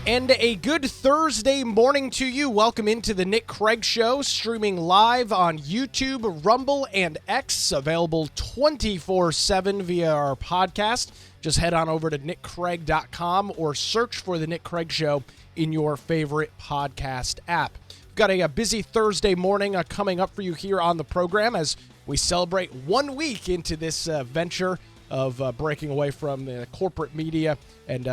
And a good Thursday morning to you. Welcome into the Nick Craig Show, streaming live on YouTube, Rumble, and X, available 24/7 via our podcast. Just head on over to nickcraig.com or search for the Nick Craig Show in your favorite podcast app. We've got a busy Thursday morning coming up for you here on the program as we celebrate 1 week into this venture of breaking away from the corporate media and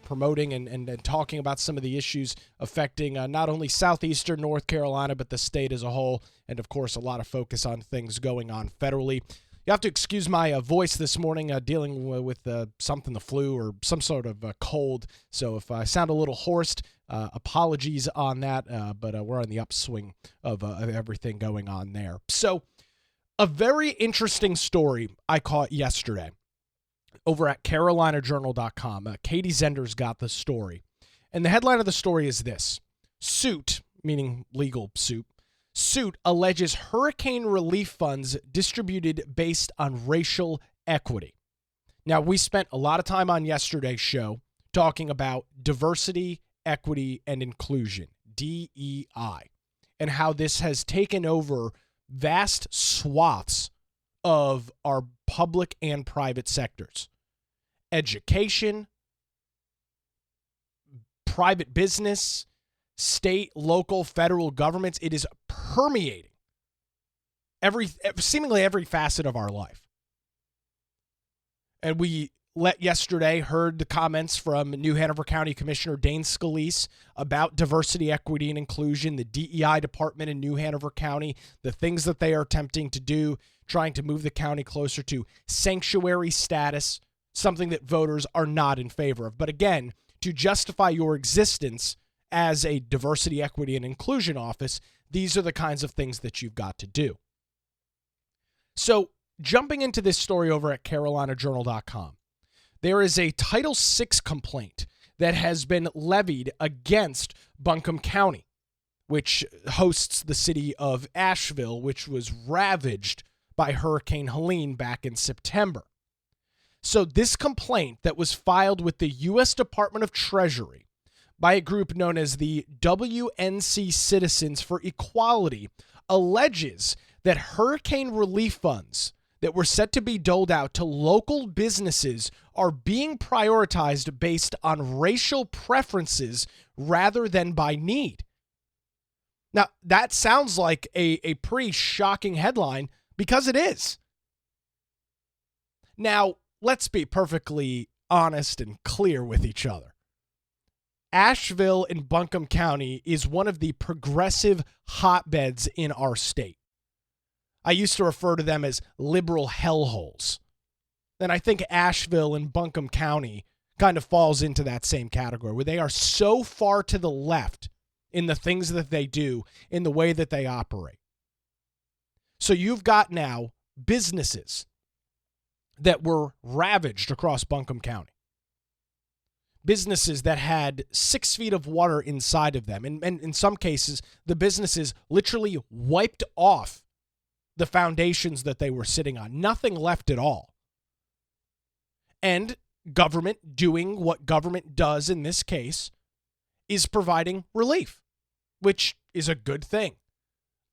promoting and talking about some of the issues affecting not only southeastern North Carolina, but the state as a whole. And, of course, a lot of focus on things going on federally. You have to excuse my voice this morning, dealing with something, the flu or some sort of cold. So if I sound a little hoarse, apologies on that. But we're on the upswing of everything going on there. So a very interesting story I caught yesterday over at CarolinaJournal.com. Katie Zender's got the story. And the headline of the story is this: Suit, meaning legal suit, alleges hurricane relief funds distributed based on racial equity. Now, we spent a lot of time on yesterday's show talking about diversity, equity, and inclusion, DEI, and how this has taken over vast swaths of our public and private sectors. Education, private business, state, local, federal governments. It is permeating seemingly every facet of our life. And we heard the comments from New Hanover County Commissioner Dane Scalise about diversity, equity, and inclusion, the DEI department in New Hanover County, the things that they are attempting to do, trying to move the county closer to sanctuary status, something that voters are not in favor of. But again, to justify your existence as a diversity, equity, and inclusion office, these are the kinds of things that you've got to do. So, jumping into this story over at CarolinaJournal.com, there is a Title VI complaint that has been levied against Buncombe County, which hosts the city of Asheville, which was ravaged by Hurricane Helene back in September. So this complaint that was filed with the U.S. Department of Treasury by a group known as the WNC Citizens for Equality alleges that hurricane relief funds that were set to be doled out to local businesses are being prioritized based on racial preferences rather than by need. Now, that sounds like a pretty shocking headline because it is. Now, let's be perfectly honest and clear with each other. Asheville in Buncombe County is one of the progressive hotbeds in our state. I used to refer to them as liberal hellholes. And I think Asheville and Buncombe County kind of falls into that same category, where they are so far to the left in the things that they do, in the way that they operate. So you've got now businesses that were ravaged across Buncombe County. Businesses that had 6 feet of water inside of them. And in some cases, the businesses literally wiped off the foundations that they were sitting on. Nothing left at all. And government doing what government does in this case is providing relief, which is a good thing.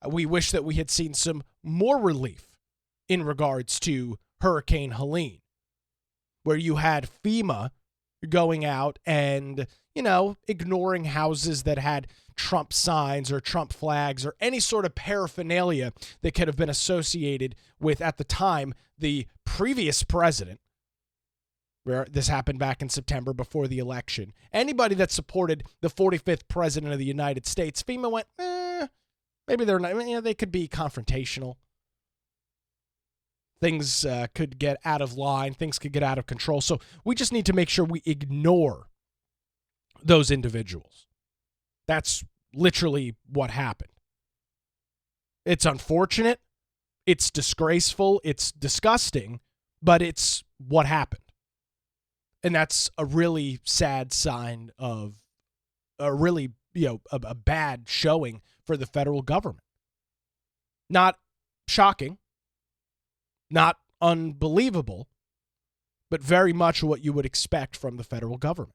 We wish that we had seen some more relief in regards to Hurricane Helene, where you had FEMA going out and, ignoring houses that had Trump signs or Trump flags or any sort of paraphernalia that could have been associated with, at the time, the previous president, where this happened back in September before the election. Anybody that supported the 45th president of the United States, FEMA went, maybe they're not, they could be confrontational. Things could get out of line. Things could get out of control. So we just need to make sure we ignore those individuals. That's literally what happened. It's unfortunate. It's disgraceful. It's disgusting. But it's what happened. And that's a really sad sign of a really, a bad showing for the federal government. Not shocking. Not unbelievable, but very much what you would expect from the federal government.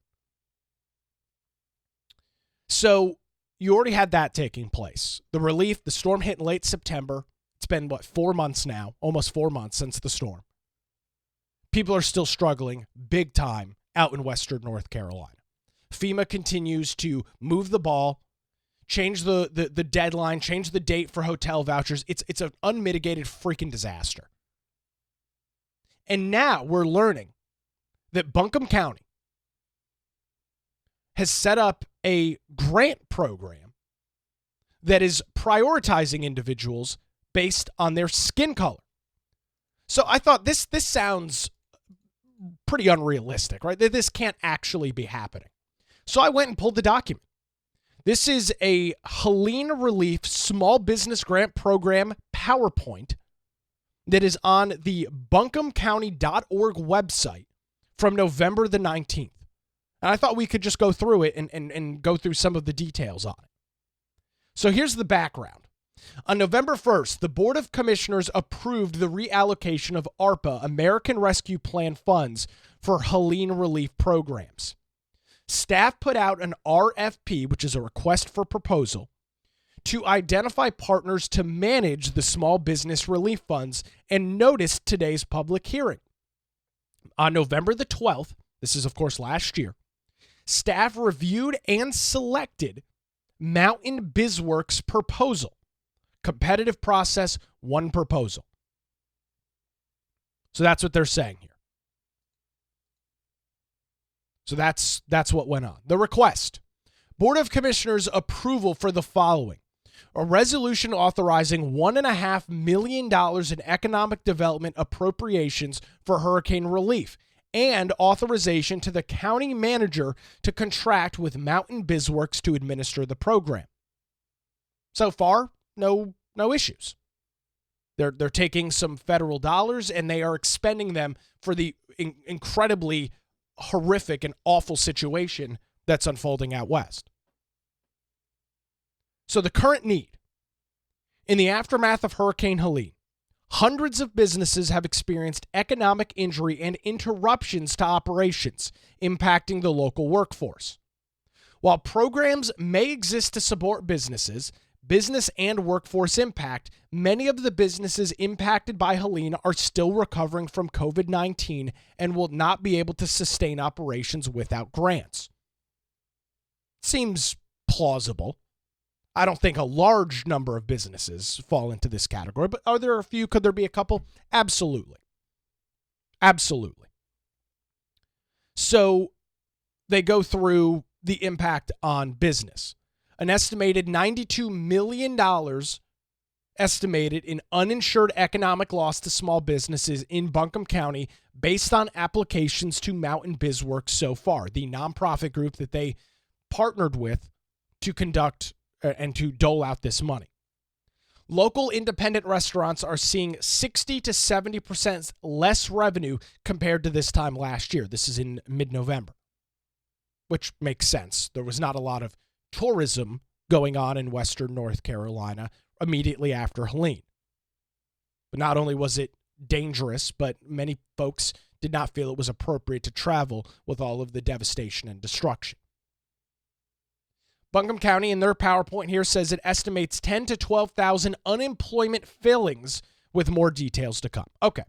So you already had that taking place. The relief, the storm hit in late September. It's been, 4 months now, almost 4 months since the storm. People are still struggling big time out in Western North Carolina. FEMA continues to move the ball, change the deadline, change the date for hotel vouchers. It's an unmitigated freaking disaster. And now we're learning that Buncombe County has set up a grant program that is prioritizing individuals based on their skin color. So I thought this sounds pretty unrealistic, right? That this can't actually be happening. So I went and pulled the document. This is a Helene Relief Small Business Grant Program PowerPoint that is on the buncombecounty.org website from November the 19th. And I thought we could just go through it and go through some of the details on it. So here's the background. On November 1st, the Board of Commissioners approved the reallocation of ARPA, American Rescue Plan funds, for Helene relief programs. Staff put out an RFP, which is a request for proposal, to identify partners to manage the small business relief funds and noticed today's public hearing. On November the 12th, this is of course last year, staff reviewed and selected Mountain BizWorks' proposal. Competitive process, one proposal. So that's what they're saying here. So that's what went on. The request. Board of Commissioners approval for the following. A resolution authorizing $1.5 million in economic development appropriations for hurricane relief and authorization to the county manager to contract with Mountain BizWorks to administer the program. So far, no issues. They're taking some federal dollars and they are expending them for the incredibly horrific and awful situation that's unfolding out west. So the current need. In the aftermath of Hurricane Helene, hundreds of businesses have experienced economic injury and interruptions to operations, impacting the local workforce. While programs may exist to support business and workforce impact, many of the businesses impacted by Helene are still recovering from COVID-19 and will not be able to sustain operations without grants. Seems plausible. I don't think a large number of businesses fall into this category, but are there a few? Could there be a couple? Absolutely. Absolutely. So they go through the impact on business. An estimated $92 million estimated in uninsured economic loss to small businesses in Buncombe County based on applications to Mountain BizWorks so far, the nonprofit group that they partnered with to conduct and to dole out this money. Local independent restaurants are seeing 60 to 70% less revenue compared to this time last year. This is in mid-November, which makes sense. There was not a lot of tourism going on in Western North Carolina immediately after Helene. But not only was it dangerous, but many folks did not feel it was appropriate to travel with all of the devastation and destruction. Buncombe County in their PowerPoint here says it estimates 10 to 12,000 unemployment fillings with more details to come. Okay,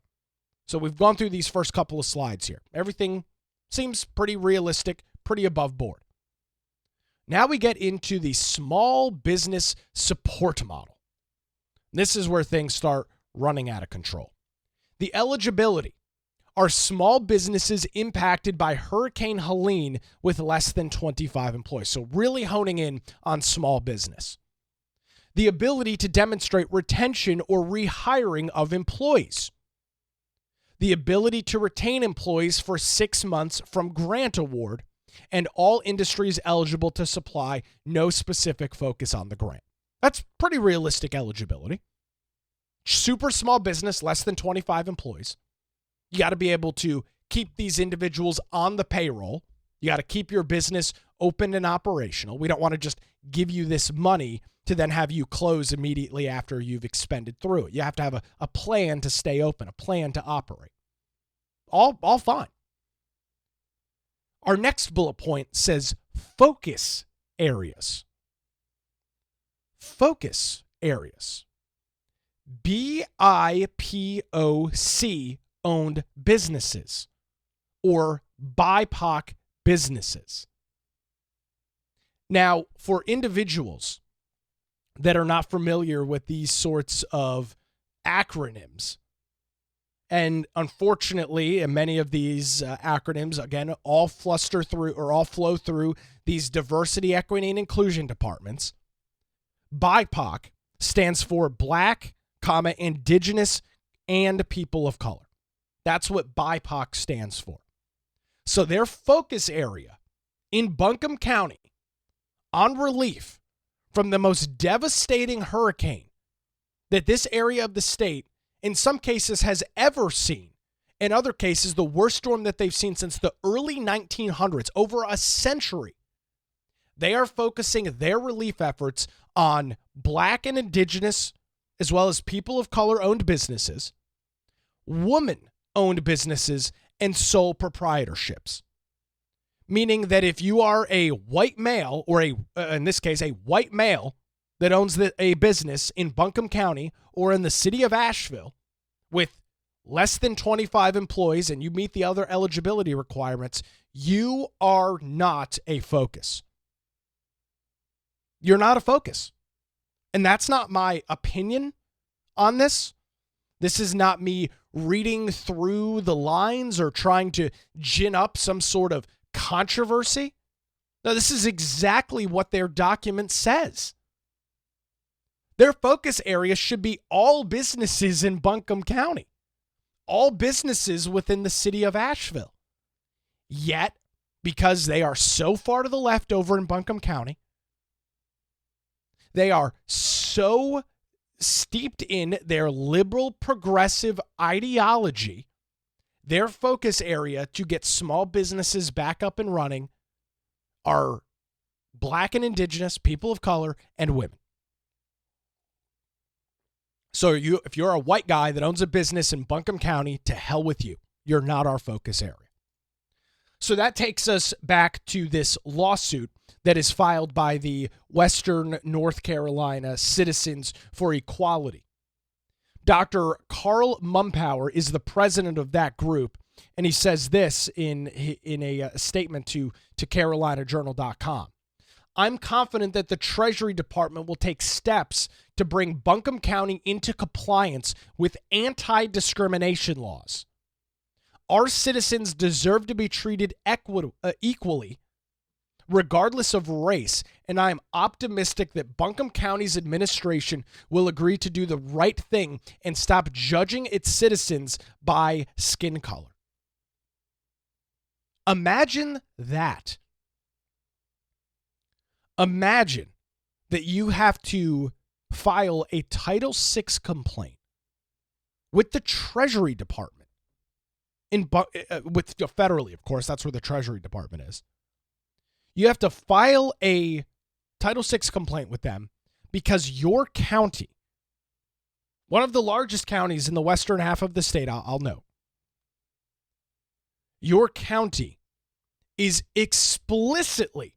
so we've gone through these first couple of slides here. Everything seems pretty realistic, pretty above board. Now we get into the small business support model. This is where things start running out of control. The eligibility. Are small businesses impacted by Hurricane Helene with less than 25 employees? So really honing in on small business. The ability to demonstrate retention or rehiring of employees. The ability to retain employees for 6 months from grant award, and all industries eligible to supply, no specific focus on the grant. That's pretty realistic eligibility. Super small business, less than 25 employees. You got to be able to keep these individuals on the payroll. You got to keep your business open and operational. We don't want to just give you this money to then have you close immediately after you've expended through it. You have to have a plan to stay open, a plan to operate. All fine. Our next bullet point says focus areas. Focus areas. BIPOC owned businesses or BIPOC businesses. Now, for individuals that are not familiar with these sorts of acronyms, and unfortunately, many of these acronyms, again, all flow through these diversity, equity, and inclusion departments. BIPOC stands for Black, Indigenous, and People of Color. That's what BIPOC stands for. So their focus area in Buncombe County on relief from the most devastating hurricane that this area of the state in some cases has ever seen. In other cases, the worst storm that they've seen since the early 1900s, over a century. They are focusing their relief efforts on Black and Indigenous, as well as people of color owned businesses, woman owned businesses, and sole proprietorships. Meaning that if you are a white male, or in this case, a white male that owns a business in Buncombe County or in the city of Asheville with less than 25 employees and you meet the other eligibility requirements, you are not a focus. You're not a focus. And that's not my opinion on this. This is not me reading through the lines or trying to gin up some sort of controversy. No, this is exactly what their document says. Their focus area should be all businesses in Buncombe County, all businesses within the city of Asheville. Yet, because they are so far to the left over in Buncombe County, they are so steeped in their liberal progressive ideology, their focus area to get small businesses back up and running are Black and Indigenous, people of color, and women. So if you're a white guy that owns a business in Buncombe County, to hell with you. You're not our focus area. So that takes us back to this lawsuit that is filed by the Western North Carolina Citizens for Equality. Dr. Carl Mumpower is the president of that group, and he says this in a statement to CarolinaJournal.com. I'm confident that the Treasury Department will take steps to bring Buncombe County into compliance with anti-discrimination laws. Our citizens deserve to be treated equally, regardless of race, and I am optimistic that Buncombe County's administration will agree to do the right thing and stop judging its citizens by skin color. Imagine that. Imagine that you have to file a Title VI complaint with the Treasury Department, federally, of course, that's where the Treasury Department is. You have to file a Title VI complaint with them because your county, one of the largest counties in the western half of the state, I'll note, your county is explicitly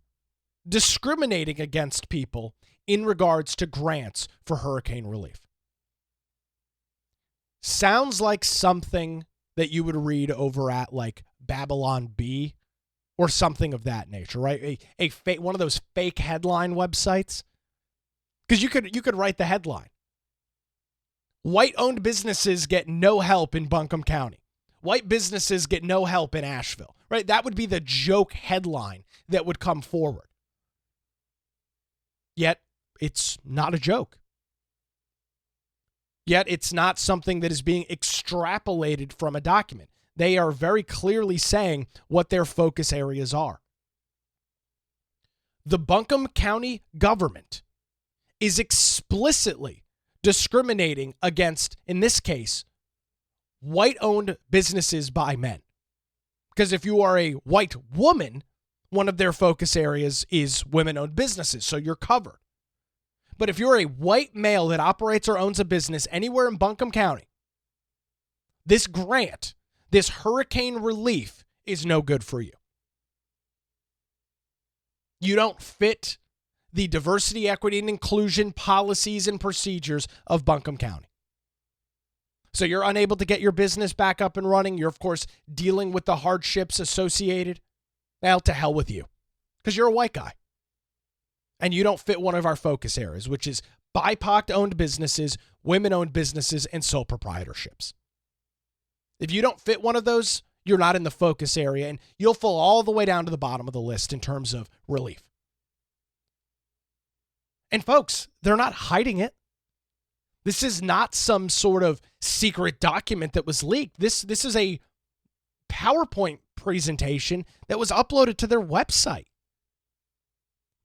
discriminating against people in regards to grants for hurricane relief. Sounds like something that you would read over at like Babylon Bee or something of that nature, right? A fake, one of those fake headline websites. Because you could write the headline: white-owned businesses get no help in Buncombe County. White businesses get no help in Asheville, right? That would be the joke headline that would come forward. Yet, it's not a joke. Yet, it's not something that is being extrapolated from a document. They are very clearly saying what their focus areas are. The Buncombe County government is explicitly discriminating against, in this case, white-owned businesses by men. Because if you are a white woman, one of their focus areas is women-owned businesses, so you're covered. But if you're a white male that operates or owns a business anywhere in Buncombe County, this grant, this hurricane relief, is no good for you. You don't fit the diversity, equity, and inclusion policies and procedures of Buncombe County. So you're unable to get your business back up and running. You're, of course, dealing with the hardships associated. Well, to hell with you, because you're a white guy. And you don't fit one of our focus areas, which is BIPOC-owned businesses, women-owned businesses, and sole proprietorships. If you don't fit one of those, you're not in the focus area, and you'll fall all the way down to the bottom of the list in terms of relief. And folks, they're not hiding it. This is not some sort of secret document that was leaked. This is a PowerPoint presentation that was uploaded to their website.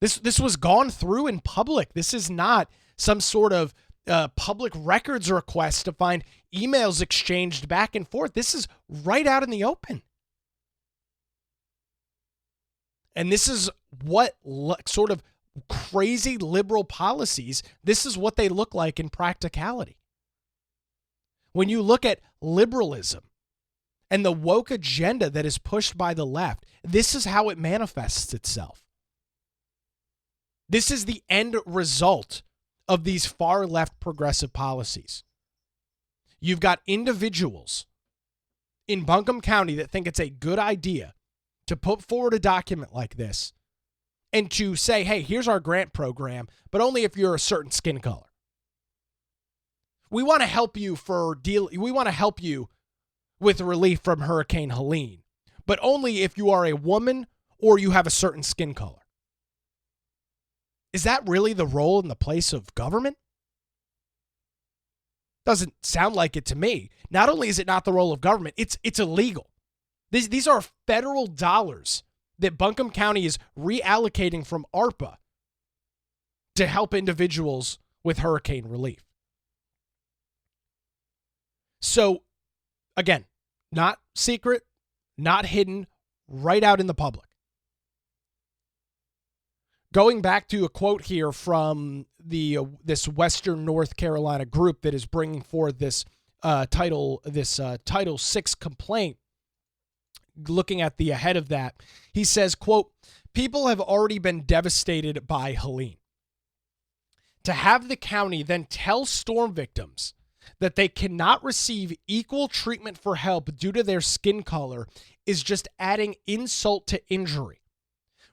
This was gone through in public. This is not some sort of public records request to find emails exchanged back and forth. This is right out in the open. And this is what sort of crazy liberal policies, this is what they look like in practicality. When you look at liberalism and the woke agenda that is pushed by the left, this is how it manifests itself. This is the end result of these far left progressive policies. You've got individuals in Buncombe County that think it's a good idea to put forward a document like this and to say, hey, here's our grant program, but only if you're a certain skin color. We want to help you we want to help you with relief from Hurricane Helene, but only if you are a woman or you have a certain skin color. Is that really the role and the place of government? Doesn't sound like it to me. Not only is it not the role of government, it's illegal. These are federal dollars that Buncombe County is reallocating from ARPA to help individuals with hurricane relief. So, again, not secret, not hidden, right out in the public. Going back to a quote here from this Western North Carolina group that is bringing forward this Title VI complaint, looking at the ahead of that, he says, quote, people have already been devastated by Helene. To have the county then tell storm victims that they cannot receive equal treatment for help due to their skin color is just adding insult to injury.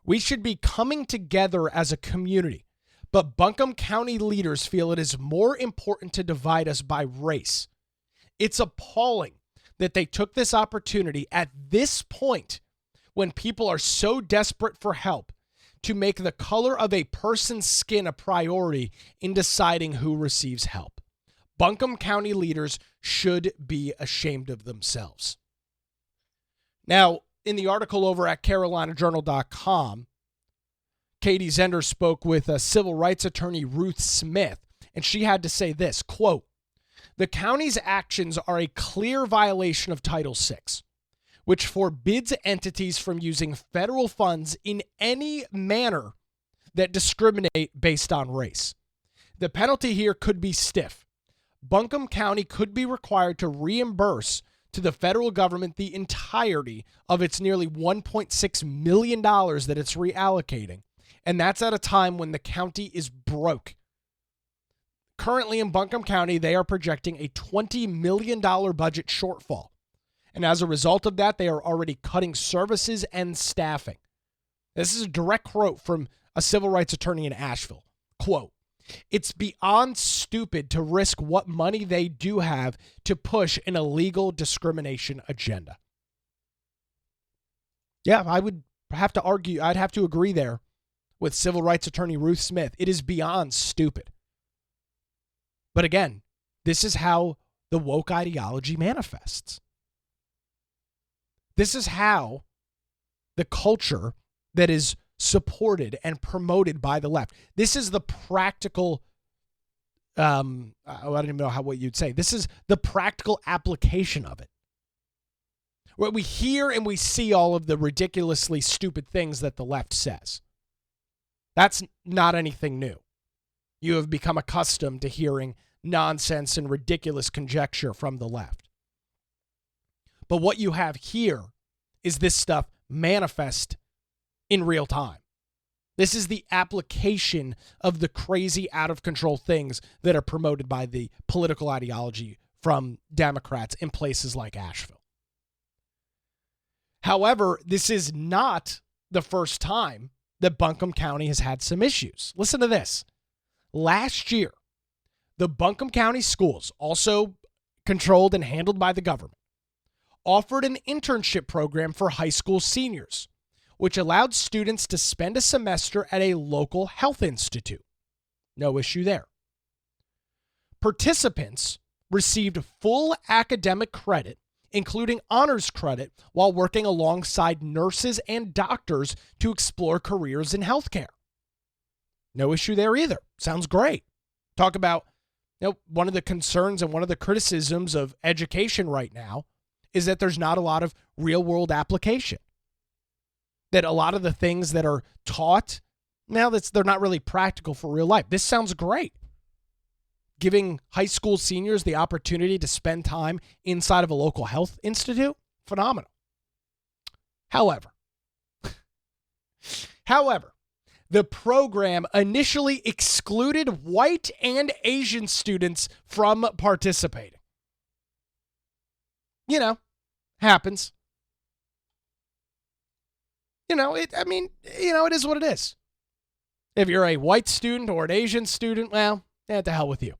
We should be coming together as a community, but Buncombe County leaders feel it is more important to divide us by race. It's appalling that they took this opportunity at this point when people are so desperate for help to make the color of a person's skin a priority in deciding who receives help. Buncombe County leaders should be ashamed of themselves. Now, in the article over at CarolinaJournal.com, Katie Zender spoke with civil rights attorney Ruth Smith, and she had to say this, quote, the county's actions are a clear violation of Title VI, which forbids entities from using federal funds in any manner that discriminate based on race. The penalty here could be stiff. Buncombe County could be required to reimburse to the federal government the entirety of its nearly $1.6 million that it's reallocating, and that's at a time when the county is broke. Currently in Buncombe County, they are projecting a $20 million budget shortfall. And as a result of that, they are already cutting services and staffing. This is a direct quote from a civil rights attorney in Asheville. Quote, it's beyond stupid to risk what money they do have to push an illegal discrimination agenda. Yeah, I would have to argue, I'd have to agree there with civil rights attorney Ruth Smith. It is beyond stupid. But again, this is how the woke ideology manifests. This is how the culture that is supported and promoted by the left. This is the practical, I don't even know what you'd say. This is the practical application of it. Where we hear and we see all of the ridiculously stupid things that the left says. That's not anything new. You have become accustomed to hearing nonsense and ridiculous conjecture from the left. But what you have here is this stuff manifest in real time. This is the application of the crazy, out-of-control things that are promoted by the political ideology from Democrats in places like Asheville. However, this is not the first time that Buncombe County has had some issues. Listen to this. Last year, the Buncombe County schools, also controlled and handled by the government, offered an internship program for high school seniors, which allowed students to spend a semester at a local health institute. No issue there. Participants received full academic credit, including honors credit, while working alongside nurses and doctors to explore careers in healthcare. No issue there either. Sounds great. Talk about, one of the concerns and one of the criticisms of education right now is that there's not a lot of real-world application. That a lot of the things that are taught, they're not really practical for real life. This sounds great. Giving high school seniors the opportunity to spend time inside of a local health institute, phenomenal. However, the program initially excluded white and Asian students from participating. Happens. It is what it is. If you're a white student or an Asian student, well, to hell with you.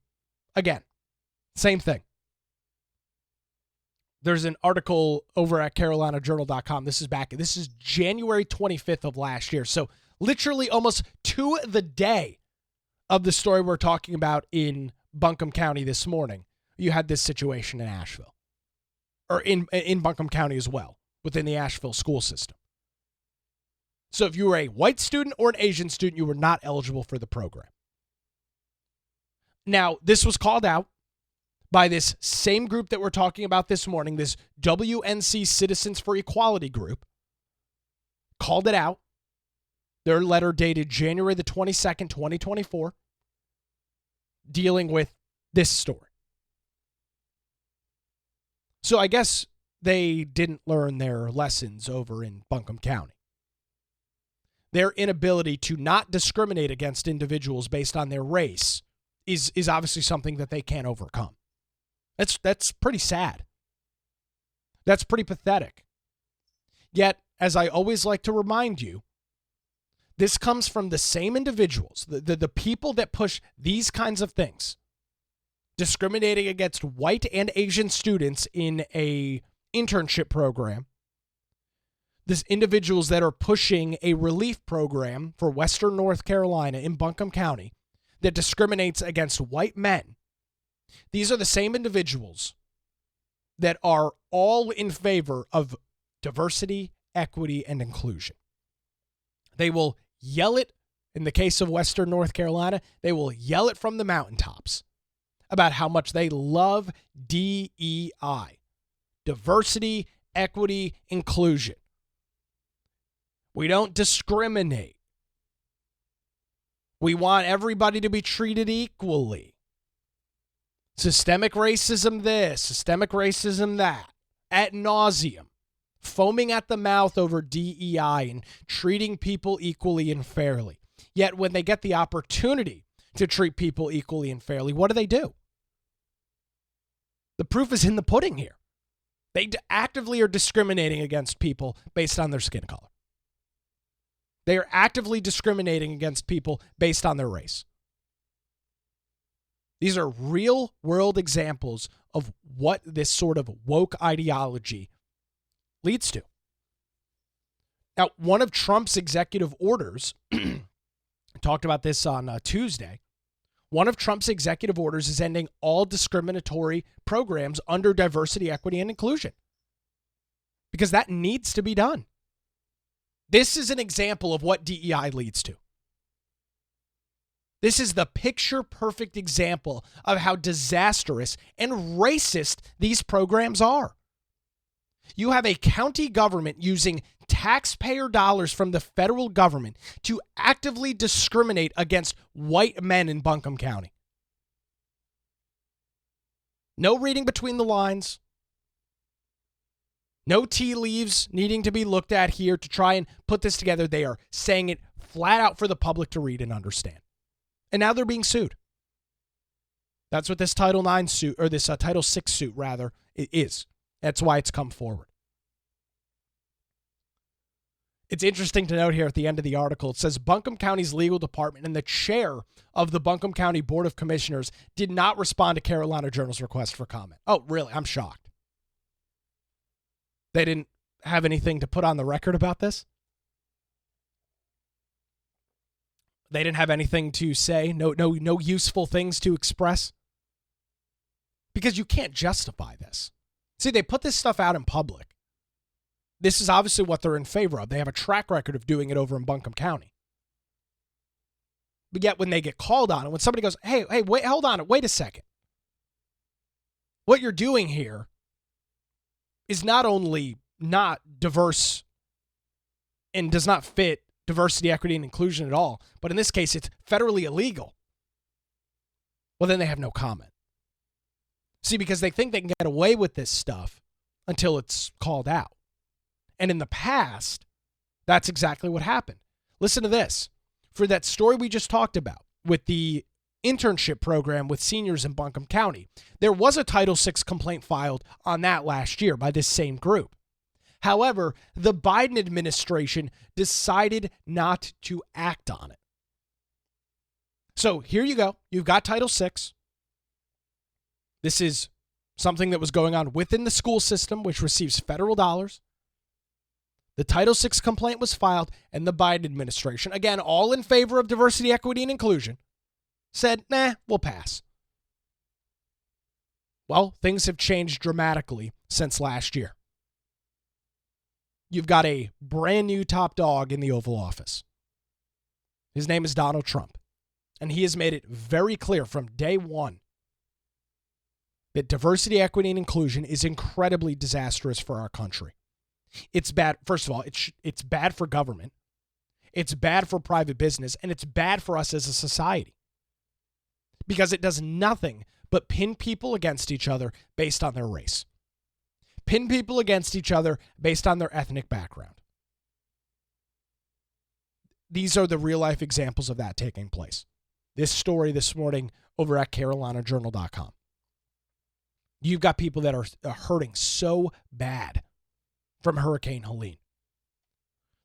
Again, same thing. There's an article over at carolinajournal.com. This is January 25th of last year. So literally almost to the day of the story we're talking about in Buncombe County this morning, you had this situation in Asheville. Or in Buncombe County as well, within the Asheville school system. So if you were a white student or an Asian student, you were not eligible for the program. Now, this was called out by this same group that we're talking about this morning, this WNC Citizens for Equality group, called it out. Their letter dated January the 22nd, 2024, dealing with this story. So I guess they didn't learn their lessons over in Buncombe County. Their inability to not discriminate against individuals based on their race is obviously something that they can't overcome. That's pretty sad. That's pretty pathetic. Yet, as I always like to remind you, this comes from the same individuals, the people that push these kinds of things, discriminating against white and Asian students in a internship program. These individuals that are pushing a relief program for Western North Carolina in Buncombe County that discriminates against white men. These are the same individuals that are all in favor of diversity, equity, and inclusion. They will yell it, in the case of Western North Carolina, they will yell it from the mountaintops about how much they love DEI, diversity, equity, inclusion. We don't discriminate. We want everybody to be treated equally. Systemic racism this, systemic racism that, ad nauseum, foaming at the mouth over DEI and treating people equally and fairly. Yet when they get the opportunity to treat people equally and fairly, what do? The proof is in the pudding here. They actively are discriminating against people based on their skin color. They are actively discriminating against people based on their race. These are real world examples of what this sort of woke ideology leads to. Now, one of Trump's executive orders, I talked about this on Tuesday, one of Trump's executive orders is ending all discriminatory programs under diversity, equity, and inclusion. Because that needs to be done. This is an example of what DEI leads to. This is the picture-perfect example of how disastrous and racist these programs are. You have a county government using taxpayer dollars from the federal government to actively discriminate against white men in Buncombe County. No reading between the lines. No tea leaves needing to be looked at here to try and put this together. They are saying it flat out for the public to read and understand. And now they're being sued. That's what this Title IX suit, or this Title VI suit, rather, is. That's why it's come forward. It's interesting to note here at the end of the article, it says Buncombe County's legal department and the chair of the Buncombe County Board of Commissioners did not respond to Carolina Journal's request for comment. Oh, really? I'm shocked. They didn't have anything to put on the record about this? They didn't have anything to say? No useful things to express? Because you can't justify this. See, they put this stuff out in public. This is obviously what they're in favor of. They have a track record of doing it over in Buncombe County. But yet when they get called on it, when somebody goes, hey, wait, hold on, wait a second. What you're doing here is not only not diverse and does not fit diversity, equity, and inclusion at all, but in this case, it's federally illegal. Well, then they have no comment. See, because they think they can get away with this stuff until it's called out. And in the past, that's exactly what happened. Listen to this. For that story we just talked about with the internship program with seniors in Buncombe County, there was a Title VI complaint filed on that last year by this same group. However, the Biden administration decided not to act on it. So here you go. You've got Title VI. This is something that was going on within the school system, which receives federal dollars. The Title VI complaint was filed, and the Biden administration, again, all in favor of diversity, equity, and inclusion, said, nah, we'll pass. Well, things have changed dramatically since last year. You've got a brand new top dog in the Oval Office. His name is Donald Trump, and he has made it very clear from day one that diversity, equity, and inclusion is incredibly disastrous for our country. It's bad. First of all, it's bad for government. It's bad for private business, and it's bad for us as a society because it does nothing but pin people against each other based on their race. Pin people against each other based on their ethnic background. These are the real-life examples of that taking place. This story this morning over at CarolinaJournal.com. You've got people that are hurting so bad from Hurricane Helene,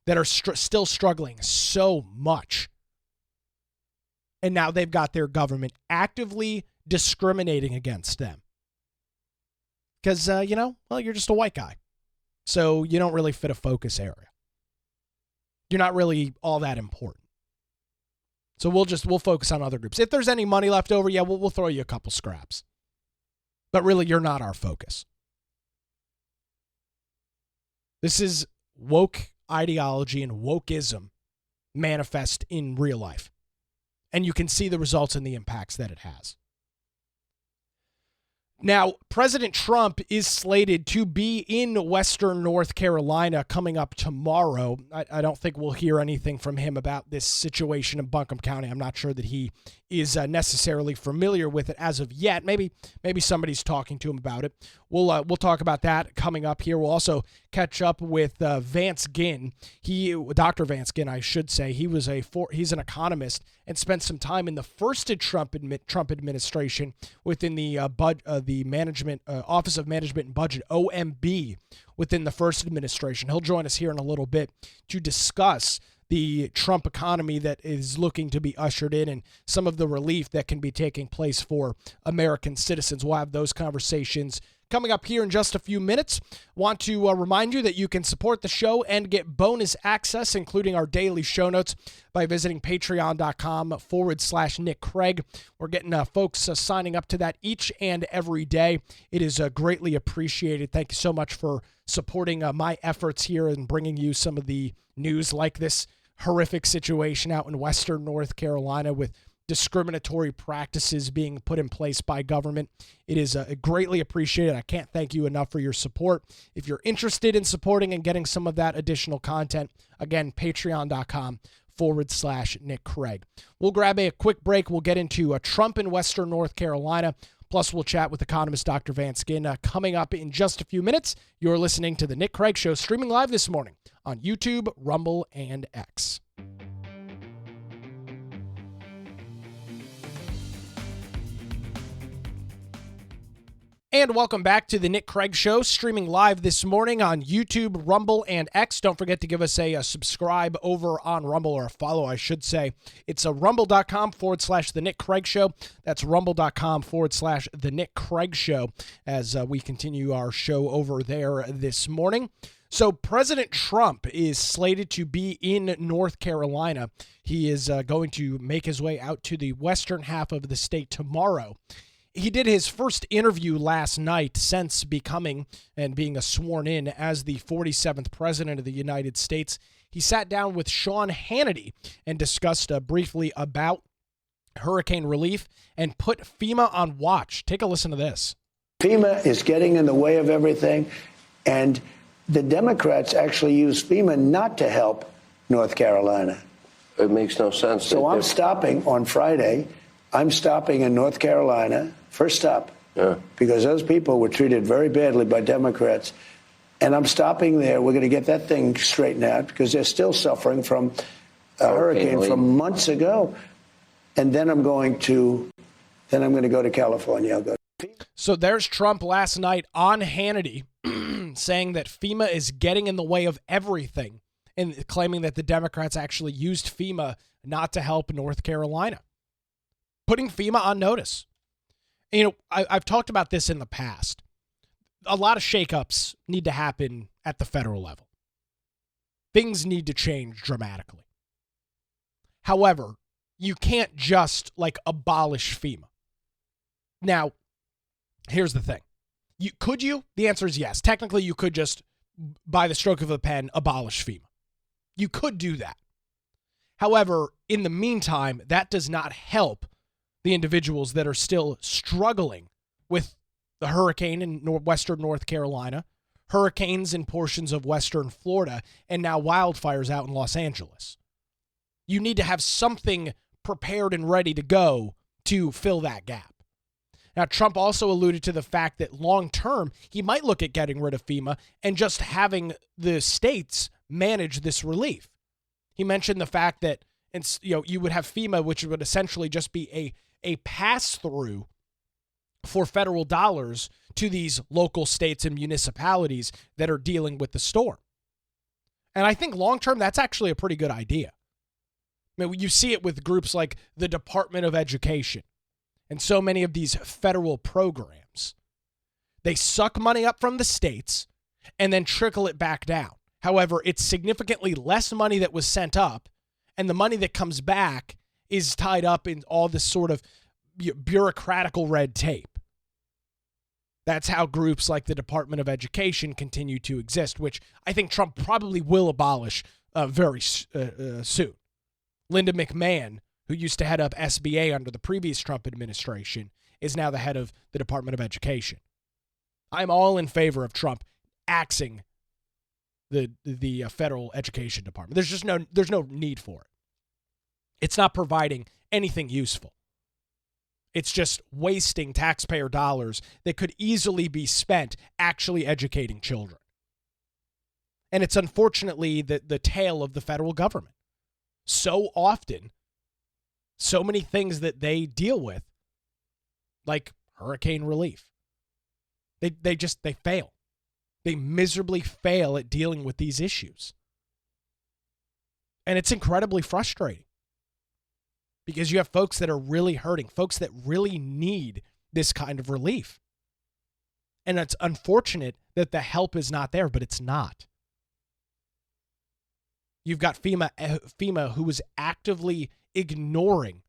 that are still struggling so much. And now they've got their government actively discriminating against them. Because, you're just a white guy. So you don't really fit a focus area. You're not really all that important. So we'll focus on other groups. If there's any money left over, yeah, we'll throw you a couple scraps. But really, you're not our focus. This is woke ideology and wokeism manifest in real life. And you can see the results and the impacts that it has. Now, President Trump is slated to be in Western North Carolina coming up tomorrow. I don't think we'll hear anything from him about this situation in Buncombe County. I'm not sure that he is necessarily familiar with it as of yet. Maybe somebody's talking to him about it. We'll talk about that coming up here. We'll also catch up with Vance Ginn. Dr. Vance Ginn, I should say. He's an economist and spent some time in the first Trump administration within the Office of Management and Budget, OMB, within the first administration. He'll join us here in a little bit to discuss the Trump economy that is looking to be ushered in and some of the relief that can be taking place for American citizens. We'll have those conversations coming up here in just a few minutes. Want to remind you that you can support the show and get bonus access, including our daily show notes, by visiting patreon.com/Nick Craig. We're getting folks signing up to that each and every day. It is greatly appreciated. Thank you so much for supporting my efforts here and bringing you some of the news like this horrific situation out in Western North Carolina with discriminatory practices being put in place by government. It is greatly appreciated. I can't thank you enough for your support. If you're interested in supporting and getting some of that additional content, again, patreon.com/Nick Craig. We'll grab a quick break. We'll get into Trump in Western North Carolina. Plus, we'll chat with Economist Dr. Vance Ginn coming up in just a few minutes. You're listening to The Nick Craig Show, streaming live this morning on YouTube, Rumble, and X. And welcome back to the Nick Craig Show, streaming live this morning on YouTube, Rumble, and X. Don't forget to give us a subscribe over on Rumble, or a follow, I should say. It's rumble.com/The Nick Craig Show. That's rumble.com/The Nick Craig Show as we continue our show over there this morning. So President Trump is slated to be in North Carolina. He is going to make his way out to the western half of the state tomorrow. He did his first interview last night since becoming and being sworn in as the 47th president of the United States. He sat down with Sean Hannity and discussed briefly about hurricane relief and put FEMA on watch. Take a listen to this. FEMA is getting in the way of everything, and the Democrats actually use FEMA not to help North Carolina. It makes no sense. So I'm stopping on Friday. I'm stopping in North Carolina, first stop, because those people were treated very badly by Democrats. And I'm stopping there. We're going to get that thing straightened out because they're still suffering from a hurricane from months ago. And then I'm going to go to California. So there's Trump last night on Hannity saying that FEMA is getting in the way of everything and claiming that the Democrats actually used FEMA not to help North Carolina. Putting FEMA on notice. You know, I've talked about this in the past. A lot of shakeups need to happen at the federal level. Things need to change dramatically. However, you can't just abolish FEMA. Now, here's the thing. Could you? The answer is yes. Technically, you could just, by the stroke of a pen, abolish FEMA. You could do that. However, in the meantime, that does not help the individuals that are still struggling with the hurricane in western North Carolina, hurricanes in portions of western Florida, and now wildfires out in Los Angeles. You need to have something prepared and ready to go to fill that gap. Now, Trump also alluded to the fact that long term, he might look at getting rid of FEMA and just having the states manage this relief. He mentioned the fact that you would have FEMA, which would essentially just be a pass-through for federal dollars to these local states and municipalities that are dealing with the storm. And I think long-term, that's actually a pretty good idea. I mean, you see it with groups like the Department of Education and so many of these federal programs. They suck money up from the states and then trickle it back down. However, it's significantly less money that was sent up, and the money that comes back is tied up in all this sort of bureaucratical red tape. That's how groups like the Department of Education continue to exist, which I think Trump probably will abolish very soon. Linda McMahon, who used to head up SBA under the previous Trump administration, is now the head of the Department of Education. I'm all in favor of Trump axing the federal education department. There's no need for it. It's not providing anything useful. It's just wasting taxpayer dollars that could easily be spent actually educating children. And it's unfortunately the tale of the federal government. So often, so many things that they deal with, like hurricane relief, they fail. They miserably fail at dealing with these issues. And it's incredibly frustrating because you have folks that are really hurting, folks that really need this kind of relief. And it's unfortunate that the help is not there, but it's not. You've got FEMA who was actively ignoring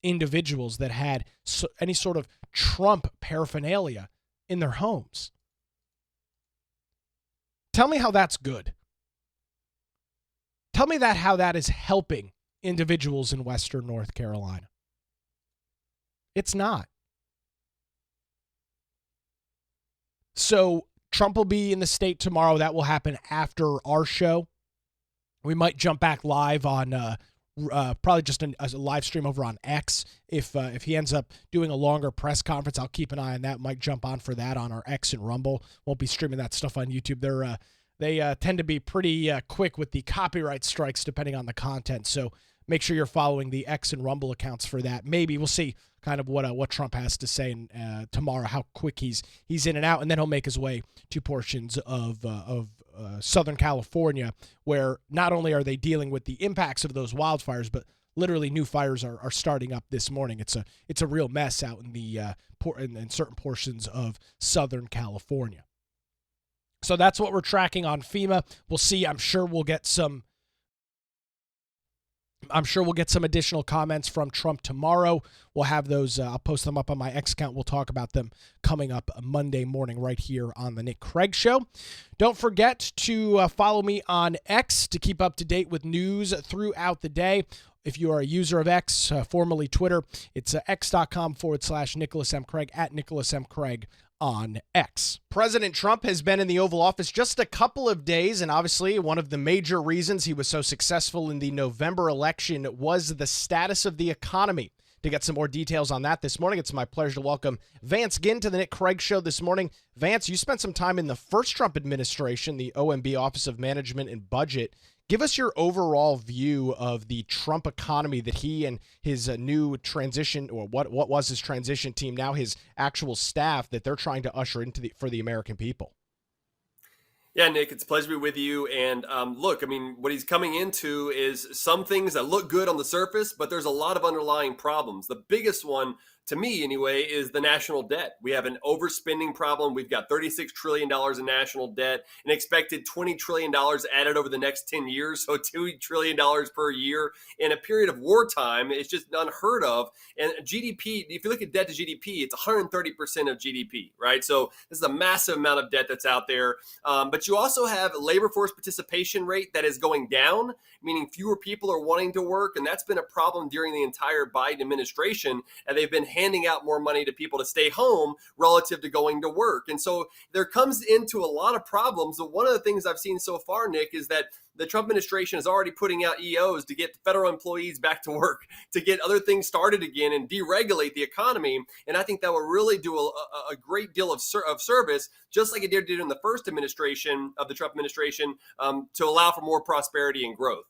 individuals that had any sort of Trump paraphernalia in their homes. Tell me how that's good. Tell me how that is helping individuals in western North Carolina. It's not. So Trump will be in the state tomorrow. That will happen after our show. We might jump back live on probably just a live stream over on X. If he ends up doing a longer press conference, I'll keep an eye on that. Might jump on for that on our X and Rumble. Won't be streaming that stuff on YouTube. They tend to be pretty quick with the copyright strikes depending on the content. So make sure you're following the X and Rumble accounts for that. Maybe we'll see. kind of what Trump has to say tomorrow, how quick he's in and out, and then he'll make his way to portions of Southern California, where not only are they dealing with the impacts of those wildfires, but literally new fires are starting up this morning. It's a real mess out in the in certain portions of Southern California. So that's what we're tracking on FEMA. We'll see. I'm sure we'll get some additional comments from Trump tomorrow. We'll have those. I'll post them up on my X account. We'll talk about them coming up Monday morning right here on the Nick Craig Show. Don't forget to follow me on X to keep up to date with news throughout the day. If you are a user of X, formerly Twitter, it's x.com/Nicholas M. Craig, at Nicholas M. Craig on X. President Trump has been in the Oval Office just a couple of days, and obviously one of the major reasons he was so successful in the November election was the status of the economy. To get some more details on that this morning, it's my pleasure to welcome Vance Ginn to the Nick Craig Show this morning. Vance, you spent some time in the first Trump administration, the OMB, Office of Management and Budget. Give us your overall view of the Trump economy that he and his new transition, or what was his transition team, now his actual staff, that they're trying to usher into for the American people. Yeah, Nick, it's a pleasure to be with you. And look, I mean, what he's coming into is some things that look good on the surface, but there's a lot of underlying problems. The biggest one, to me anyway, is the national debt. We have an overspending problem. We've got $36 trillion in national debt, an expected $20 trillion added over the next 10 years. So $2 trillion per year in a period of wartime. It's just unheard of. And GDP, if you look at debt to GDP, it's 130% of GDP, right? So this is a massive amount of debt that's out there. But you also have a labor force participation rate that is going down, meaning fewer people are wanting to work. And that's been a problem during the entire Biden administration. And they've been handing out more money to people to stay home relative to going to work. And so there comes into a lot of problems. But one of the things I've seen so far, Nick, is that the Trump administration is already putting out EOs to get federal employees back to work, to get other things started again and deregulate the economy. And I think that will really do a great deal of service, just like it did in the first administration of the Trump administration, to allow for more prosperity and growth.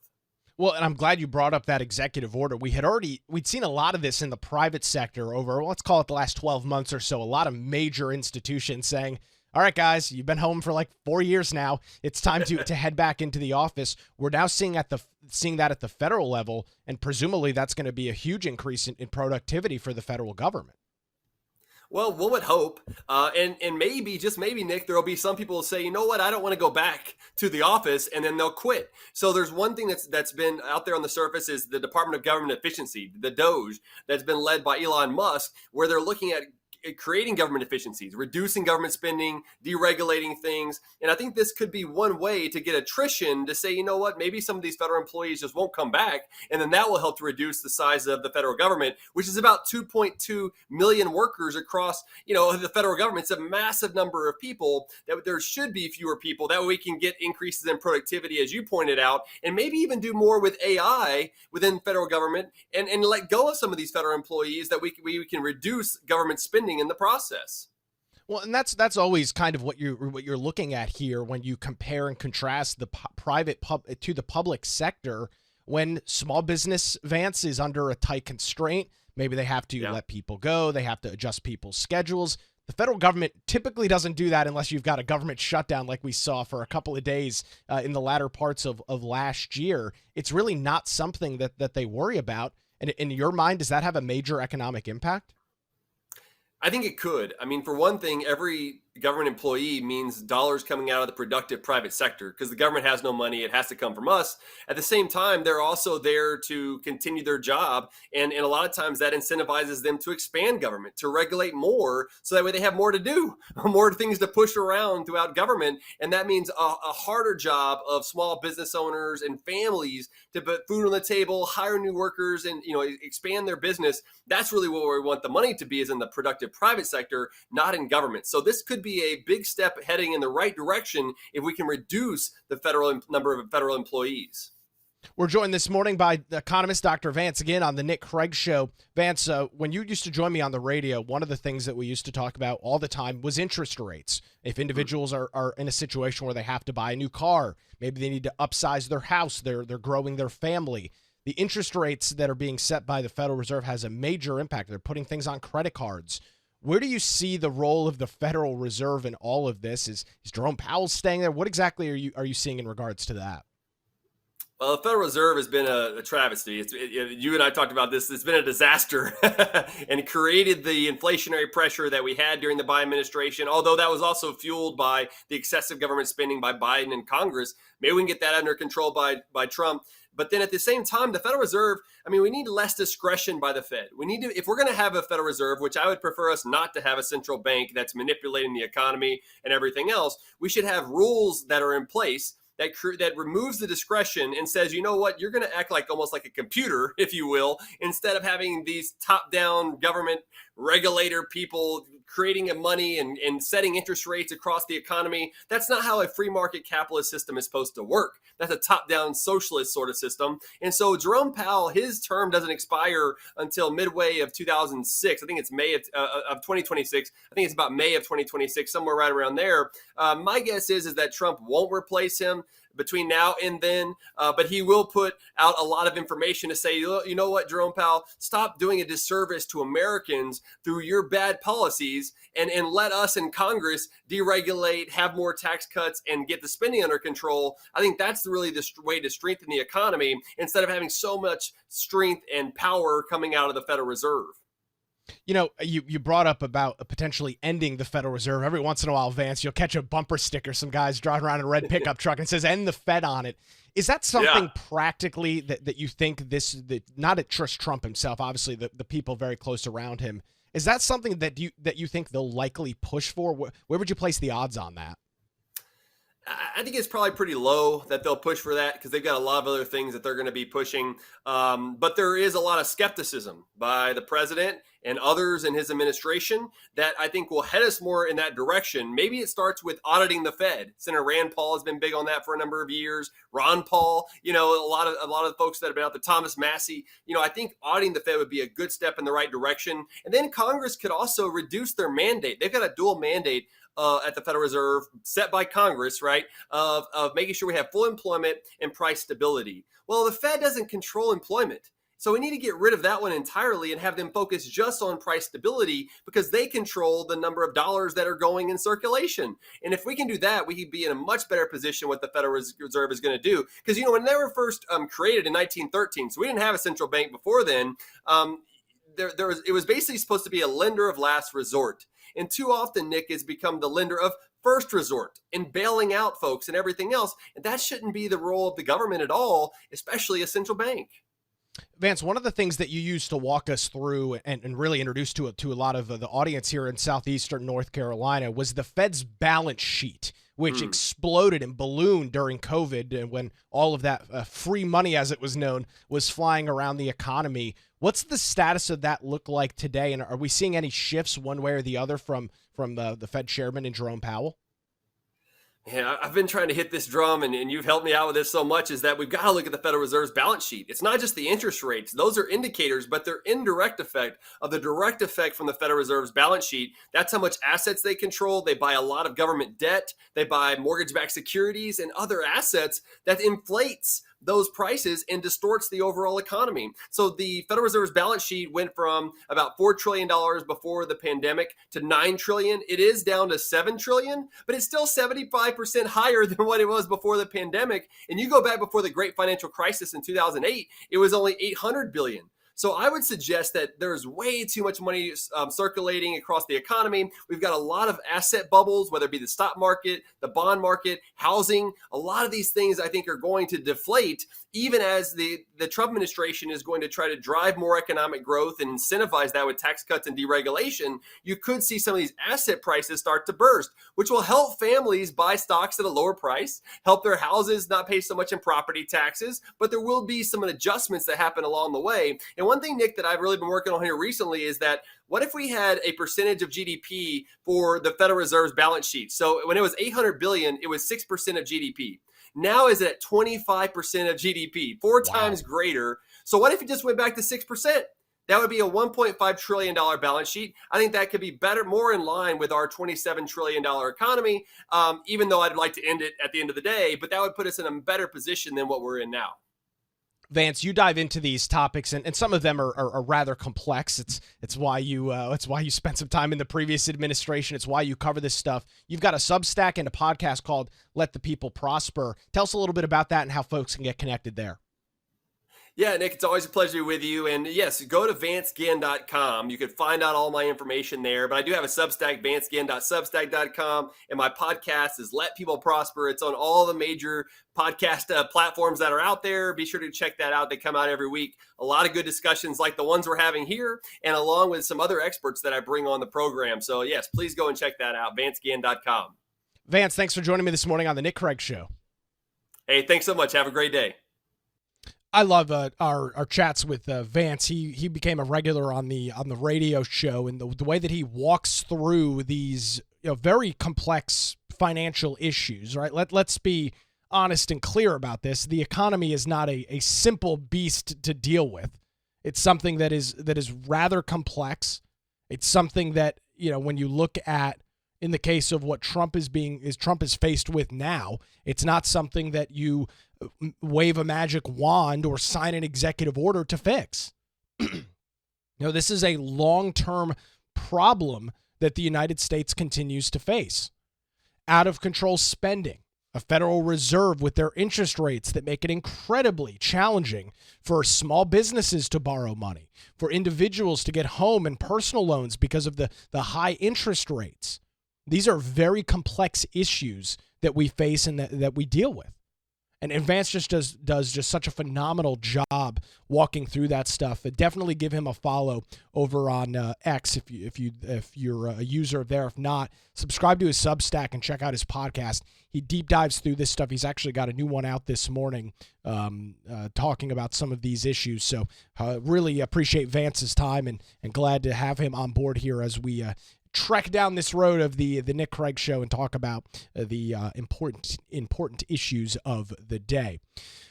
Well, and I'm glad you brought up that executive order. We'd seen a lot of this in the private sector over, let's call it the last 12 months or so. A lot of major institutions saying, all right, guys, you've been home for like 4 years now. It's time to head back into the office. We're now seeing that at the federal level, and presumably that's going to be a huge increase in productivity for the federal government. Well, one would hope, and maybe, just maybe, Nick, there will be some people who say, you know what, I don't want to go back to the office, and then they'll quit. So there's one thing that's been out there on the surface is the Department of Government Efficiency, the DOGE, that's been led by Elon Musk, where they're looking at creating government efficiencies, reducing government spending, deregulating things. And I think this could be one way to get attrition to say, you know what, maybe some of these federal employees just won't come back. And then that will help to reduce the size of the federal government, which is about 2.2 million workers across, the federal government. It's a massive number of people. That there should be fewer people. That way we can get increases in productivity, as you pointed out, and maybe even do more with AI within federal government and let go of some of these federal employees that we can reduce government spending in the process. Well, and that's always kind of what you're looking at here when you compare and contrast the private to the public sector. When small business, Vance, is under a tight constraint, maybe they have to let people go, they have to adjust people's schedules. The federal government typically doesn't do that unless you've got a government shutdown like we saw for a couple of days in the latter parts of last year. It's really not something that they worry about. And in your mind, does that have a major economic impact? I think it could. I mean, for one thing, every government employee means dollars coming out of the productive private sector because the government has no money. It has to come from us. At the same time, they're also there to continue their job. And a lot of times that incentivizes them to expand government, to regulate more. So that way they have more to do, more things to push around throughout government. And that means a harder job of small business owners and families to put food on the table, hire new workers, and expand their business. That's really where we want the money to be, is in the productive private sector, not in government. So this could be a big step heading in the right direction if we can reduce the number of federal employees. We're joined this morning by Economist Dr. Vance Ginn on the Nick Craig Show. Vance, when you used to join me on the radio, one of the things that we used to talk about all the time was interest rates. If individuals are in a situation where they have to buy a new car, maybe they need to upsize their house, they're growing their family, the interest rates that are being set by the Federal Reserve has a major impact. They're putting things on credit cards. Where do you see the role of the Federal Reserve in all of this? Is Jerome Powell staying there? What exactly are you seeing in regards to that? Well, the Federal Reserve has been a travesty. You and I talked about this. It's been a disaster and created the inflationary pressure that we had during the Biden administration, although that was also fueled by the excessive government spending by Biden and Congress. Maybe we can get that under control by Trump. But then at the same time, the Federal Reserve, I mean, we need less discretion by the Fed. We need to, if we're going to have a Federal Reserve, which I would prefer us not to have a central bank that's manipulating the economy and everything else, we should have rules that are in place that removes the discretion and says, you know what, you're going to act like almost like a computer, if you will, instead of having these top-down government regulator people creating money and setting interest rates across the economy. That's not how a free market capitalist system is supposed to work. That's a top-down socialist sort of system. And so Jerome Powell, his term doesn't expire until midway of 2006. I think it's May of 2026. I think it's about May of 2026, somewhere right around there. My guess is that Trump won't replace him between now and then, but he will put out a lot of information to say, you know what, Jerome Powell, stop doing a disservice to Americans through your bad policies and let us in Congress deregulate, have more tax cuts, and get the spending under control. I think that's really the way to strengthen the economy instead of having so much strength and power coming out of the Federal Reserve. You know, you brought up about potentially ending the Federal Reserve. Every once in a while, Vance, you'll catch a bumper sticker, some guys driving around in a red pickup truck and says, end the Fed on it. Is that something practically that you think not at Trump himself, obviously the people very close around him, is that something that you think they'll likely push for? Where would you place the odds on that? I think it's probably pretty low that they'll push for that because they've got a lot of other things that they're going to be pushing. But there is a lot of skepticism by the president and others in his administration that I think will head us more in that direction. Maybe it starts with auditing the Fed. Senator Rand Paul has been big on that for a number of years. Ron Paul, a lot of the folks that have been out there, Thomas Massey, I think auditing the Fed would be a good step in the right direction. And then Congress could also reduce their mandate. They've got a dual mandate at the Federal Reserve set by Congress, right, of making sure we have full employment and price stability. Well, the Fed doesn't control employment. So we need to get rid of that one entirely and have them focus just on price stability because they control the number of dollars that are going in circulation. And if we can do that, we can be in a much better position what the Federal Reserve is going to do. Because, when they were first created in 1913, so we didn't have a central bank before then, it was basically supposed to be a lender of last resort. And too often, Nick, has become the lender of first resort in bailing out folks and everything else. And that shouldn't be the role of the government at all, especially a central bank. Vance, one of the things that you used to walk us through and really introduce to a lot of the audience here in southeastern North Carolina was the Fed's balance sheet, which exploded and ballooned during COVID and when all of that free money, as it was known, was flying around the economy. What's the status of that look like today? And are we seeing any shifts one way or the other from the Fed chairman and Jerome Powell? Yeah, I've been trying to hit this drum, and you've helped me out with this so much, is that we've got to look at the Federal Reserve's balance sheet. It's not just the interest rates. Those are indicators, but they're indirect effect of the direct effect from the Federal Reserve's balance sheet. That's how much assets they control. They buy a lot of government debt. They buy mortgage-backed securities and other assets that inflates those prices and distorts the overall economy. So the Federal Reserve's balance sheet went from about $4 trillion before the pandemic to $9 trillion. It is down to $7 trillion, but it's still 75% higher than what it was before the pandemic. And you go back before the great financial crisis in 2008, it was only $800 billion. So I would suggest that there's way too much money circulating across the economy. We've got a lot of asset bubbles, whether it be the stock market, the bond market, housing. A lot of these things I think are going to deflate, even as the Trump administration is going to try to drive more economic growth and incentivize that with tax cuts and deregulation. You could see some of these asset prices start to burst, which will help families buy stocks at a lower price, help their houses not pay so much in property taxes, but there will be some adjustments that happen along the way. And one thing, Nick, that I've really been working on here recently is that what if we had a percentage of GDP for the Federal Reserve's balance sheet? So when it was $800 billion, it was 6% of GDP. Now is at 25% of GDP, four times greater. So what if it just went back to 6%? That would be a $1.5 trillion balance sheet. I think that could be better, more in line with our $27 trillion economy, even though I'd like to end it at the end of the day. But that would put us in a better position than what we're in now. Vance, you dive into these topics, and some of them are rather complex. It's why you spent some time in the previous administration. It's why you cover this stuff. You've got a Substack and a podcast called Let the People Prosper. Tell us a little bit about that and how folks can get connected there. Yeah, Nick, it's always a pleasure to be with you. And yes, go to vanceginn.com. You can find out all my information there. But I do have a Substack, vanceginn.substack.com. And my podcast is Let People Prosper. It's on all the major podcast platforms that are out there. Be sure to check that out. They come out every week. A lot of good discussions like the ones we're having here, and along with some other experts that I bring on the program. So yes, please go and check that out, vanceginn.com. Vance, thanks for joining me this morning on the Nick Craig Show. Hey, thanks so much. Have a great day. I love our chats with Vance. He became a regular on the radio show, and the way that he walks through these very complex financial issues. Right? Let's be honest and clear about this. The economy is not a simple beast to deal with. It's something that is rather complex. It's something that when you look at, in the case of what Trump is faced with now, it's not something that you wave a magic wand or sign an executive order to fix. This is a long-term problem that the United States continues to face. Out of control spending, a Federal Reserve with their interest rates that make it incredibly challenging for small businesses to borrow money, for individuals to get home and personal loans because of the high interest rates. These are very complex issues that we face and that we deal with. And Vance just does just such a phenomenal job walking through that stuff. Definitely give him a follow over on X if you're a user there. If not, subscribe to his Substack and check out his podcast. He deep dives through this stuff. He's actually got a new one out this morning talking about some of these issues. So really appreciate Vance's time and glad to have him on board here as we trek down this road of the Nick Craig Show and talk about the important issues of the day.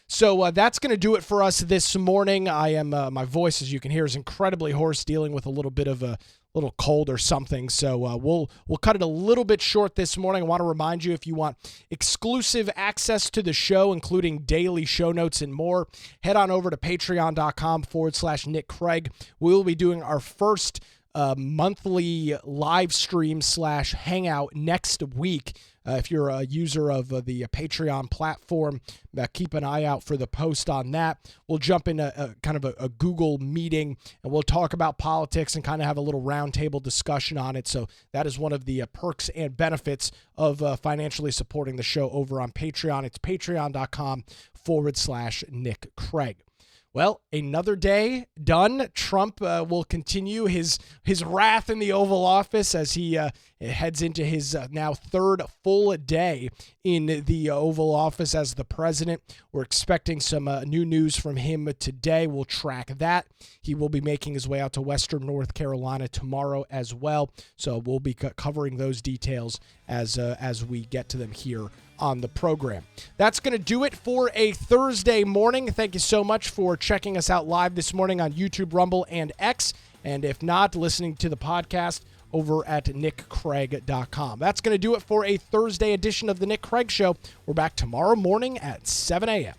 So that's going to do it for us this morning. I am my voice, as you can hear, is incredibly hoarse, dealing with a little bit of a little cold or something. So we'll cut it a little bit short this morning. I want to remind you, if you want exclusive access to the show, including daily show notes and more, head on over to patreon.com/Nick Craig. We will be doing our first monthly live stream / hangout next week. If you're a user of the Patreon platform, keep an eye out for the post on that. We'll jump into kind of a Google meeting, and we'll talk about politics and kind of have a little roundtable discussion on it. So that is one of the perks and benefits of financially supporting the show over on Patreon. It's patreon.com/Nick Craig. Well, another day done. Trump will continue his wrath in the Oval Office as he heads into his now third full day in the Oval Office as the president. We're expecting some new news from him today. We'll track that. He will be making his way out to Western North Carolina tomorrow as well. So we'll be covering those details as we get to them here on the program. That's going to do it for a Thursday morning. Thank you so much for checking us out live this morning on YouTube, Rumble, and X. And if not, listening to the podcast over at nickcraig.com. That's going to do it for a Thursday edition of the Nick Craig Show. We're back tomorrow morning at 7 a.m.